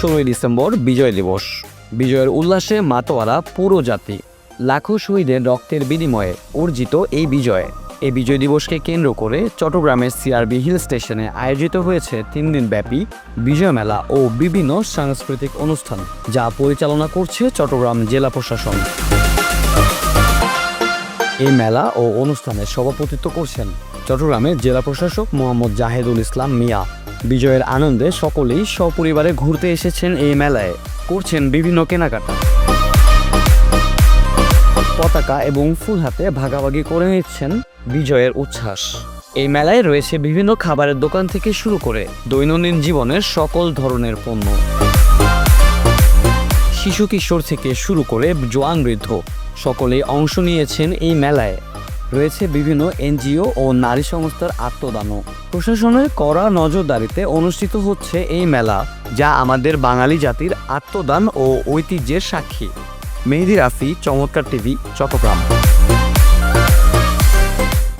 16ই December বিজয় দিবস। বিজয়ের উল্লাসে মাতোয়ারা পুরো জাতি। লাখো শহীদের রক্তের বিনিময়ে অর্জিত এই বিজয় দিবসকে কেন্দ্র করে চট্টগ্রামের সিআরবি হিল স্টেশনে আয়োজিত হয়েছে 3 দিনব্যাপী বিজয় মেলা ও বিভিন্ন সাংস্কৃতিক অনুষ্ঠান, যা পরিচালনা করছে চট্টগ্রাম জেলা প্রশাসন। এই মেলা ও অনুষ্ঠানে সভাপতিত্ব করছেন চট্টগ্রামের জেলা প্রশাসক মোহাম্মদ জাহেদুল ইসলাম মিয়া। বিজয়ের আনন্দে সকলেই সপরিবারে ঘুরতে এসেছেন এই মেলায়, করছেন বিভিন্ন কেনাকাটা। পতাকা এবং ফুল হাতে ভাগাভাগি করে নিচ্ছেন বিজয়ের উচ্ছ্বাস। এই মেলায় রয়েছে বিভিন্ন খাবারের দোকান থেকে শুরু করে দৈনন্দিন জীবনের সকল ধরনের পণ্য। শিশু কিশোর থেকে শুরু করে জোয়ান বৃদ্ধ সকলেই অংশ নিয়েছেন এই মেলায়। রয়েছে বিভিন্ন এনজিও ও নারী সংস্থার আত্মদানও। প্রশাসনের কড়া নজরদারিতে অনুষ্ঠিত হচ্ছে এই মেলা, যা আমাদের বাঙালি জাতির আত্মদান ও ঐতিহ্যের সাক্ষী। মেহেদী রাফি, চমৎকার টিভি, চট্টগ্রাম।